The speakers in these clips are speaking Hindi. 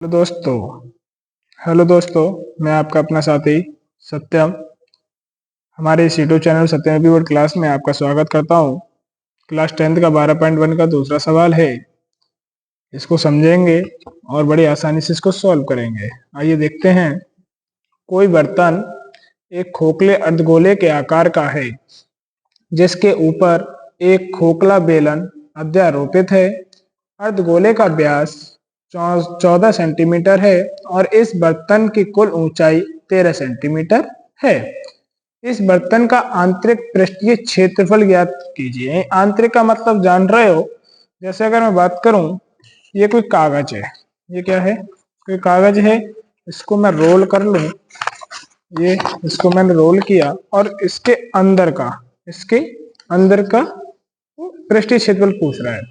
हेलो दोस्तों, मैं आपका अपना साथी सत्यम। हमारे इस यूट्यूब चैनल सत्यम एबी बोर्ड क्लास में आपका स्वागत करता हूँ। क्लास 10th का 12.1 का दूसरा सवाल है। इसको समझेंगे और बड़ी आसानी से इसको सॉल्व करेंगे। आइए देखते हैं। कोई बर्तन एक खोखले अर्धगोले के आकार का है, जिसके ऊपर एक खोखला बेलन अध्यारोपित है। अर्धगोले का व्यास 14 सेंटीमीटर है और इस बर्तन की कुल ऊंचाई 13 सेंटीमीटर है। इस बर्तन का आंतरिक पृष्ठीय क्षेत्रफल ज्ञात कीजिए। आंतरिक का मतलब जान रहे हो। जैसे अगर मैं बात करूं, ये कोई कागज है। ये क्या है? कोई कागज है। इसको मैं रोल कर लूं। ये इसको मैंने रोल किया और इसके अंदर का पृष्ठीय क्षेत्रफल पूछ रहा है।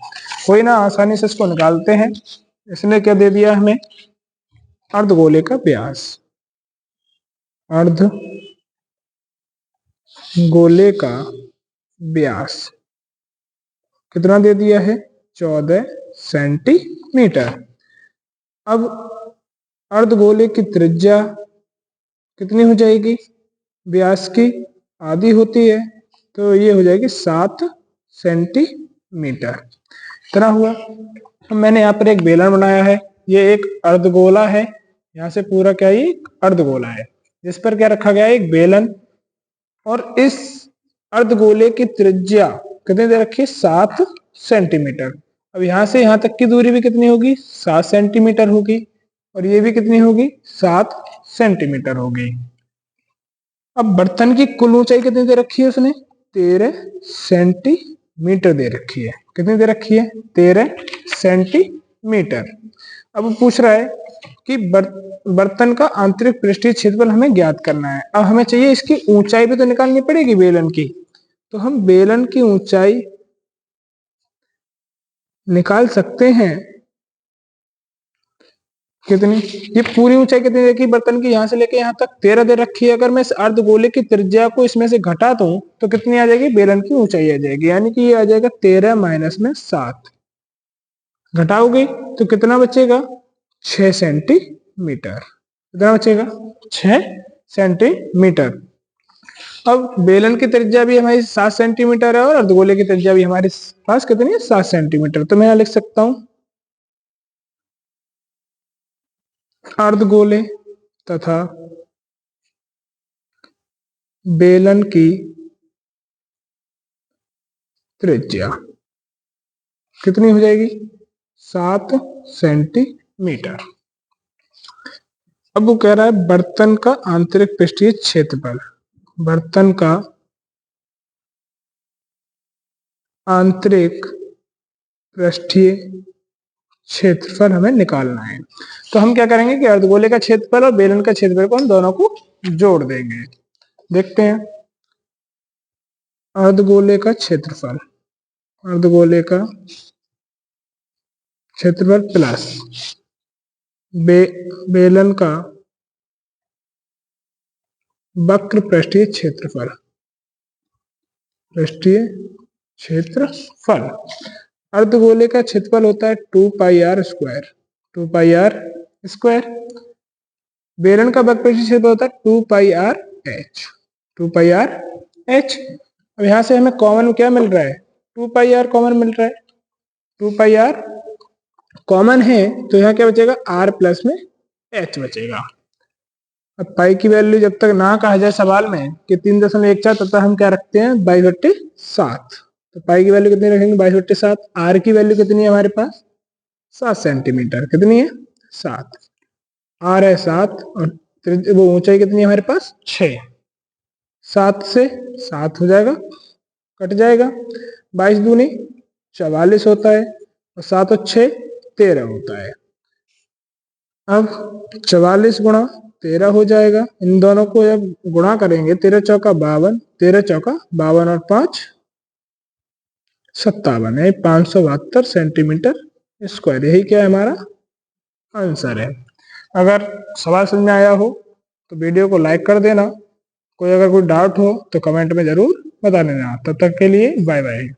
कोई ना, आसानी से इसको निकालते हैं। इसने क्या दे दिया हमें? अर्धगोले का व्यास। अर्धगोले का व्यास कितना दे दिया है? 14 सेंटीमीटर। अब अर्धगोले की त्रिज्या कितनी हो जाएगी? व्यास की आधी होती है, तो ये हो जाएगी 7 सेंटीमीटर। इतना हुआ। मैंने यहाँ पर एक बेलन बनाया है। ये एक अर्धगोला है। यहाँ से पूरा क्या, ये अर्धगोला है जिस पर क्या रखा गया है? एक बेलन। और इस अर्धगोले की त्रिज्या कितनी दे रखी है? 7 सेंटीमीटर। अब यहाँ से यहाँ तक की दूरी भी कितनी होगी? 7 सेंटीमीटर होगी। और ये भी कितनी होगी? 7 सेंटीमीटर होगी। अब बर्तन की कुल ऊंचाई कितनी दे रखी है उसने? 13 सेंटीमीटर दे रखी है। कितनी दे रखी है? 13 सेंटीमीटर। अब पूछ रहा है कि बर्तन का आंतरिक पृष्ठीय क्षेत्रफल हमें ज्ञात करना है। अब हमें चाहिए इसकी ऊंचाई भी तो निकालनी पड़ेगी बेलन की। तो हम बेलन की ऊंचाई निकाल सकते हैं। कितनी? ये पूरी ऊंचाई कितनी देखी बर्तन की? यहां से लेके यहां तक 13 दे रखी है। अगर मैं इस अर्धगोले की त्रिज्या को इसमें से घटा दूं तो कितनी आ जाएगी? बेलन की ऊंचाई आ जाएगी। यानी कि ये आ जाएगा 13 माइनस में 7। घटाओगे तो कितना बचेगा? 6 सेंटीमीटर। कितना बचेगा? 6 सेंटीमीटर। अब बेलन की त्रिज्या भी हमारी 7 सेंटीमीटर है और अर्धगोले की त्रिज्या भी हमारे पास कितनी है? 7 सेंटीमीटर। तो मैं यहां लिख सकता हूं अर्धगोले तथा बेलन की त्रिज्या कितनी हो जाएगी? 7 सेंटीमीटर। अब वो कह रहा है बर्तन का आंतरिक पृष्ठीय क्षेत्रफल। बर्तन का आंतरिक पृष्ठीय क्षेत्रफल हमें निकालना है। तो हम क्या करेंगे कि अर्धगोले का क्षेत्रफल और बेलन का क्षेत्रफल को हम दोनों को जोड़ देंगे। देखते हैं। अर्धगोले का क्षेत्रफल, अर्धगोले का क्षेत्रफल प्लस बेलन का वक्र पृष्ठीय क्षेत्रफल, पृष्ठीय क्षेत्रफल। अर्धगोले का क्षेत्रफल होता है 2 pi r square, 2 pi r square. बेलन का वक्र पृष्ठीय क्षेत्रफल होता है 2 pi r h, 2 pi r h. अब यहां से हमें कॉमन क्या मिल रहा है? 2 पाई आर कॉमन मिल रहा है। 2 पाई आर कॉमन है तो यहाँ क्या बचेगा? आर प्लस में एच बचेगा। अब पाई की वैल्यू जब तक ना कहा जाए सवाल में कि 3.14, तब तक हम क्या रखते हैं? 22/7। तो पाई की वैल्यू कितनी रखेंगे? 22/7। आर की वैल्यू कितनी है हमारे पास? 7 सेंटीमीटर। कितनी है? 7। आर है 7 और वो ऊंचाई कितनी है हमारे पास? 6। 7 से 7 हो जाएगा, कट जाएगा। 22 दूनी 44 होता है और 7 और 6 13 होता है। अब 44 गुणा 13 हो जाएगा। इन दोनों को जब गुणा करेंगे, 13 चौका 52, 13 चौका 52 और 5 57 है। 572 सेंटीमीटर स्क्वायर। यही क्या है? हमारा आंसर है। अगर सवाल समझ में आया हो तो वीडियो को लाइक कर देना। अगर कोई डाउट हो तो कमेंट में जरूर बता देना। तब तक के लिए बाय बाय।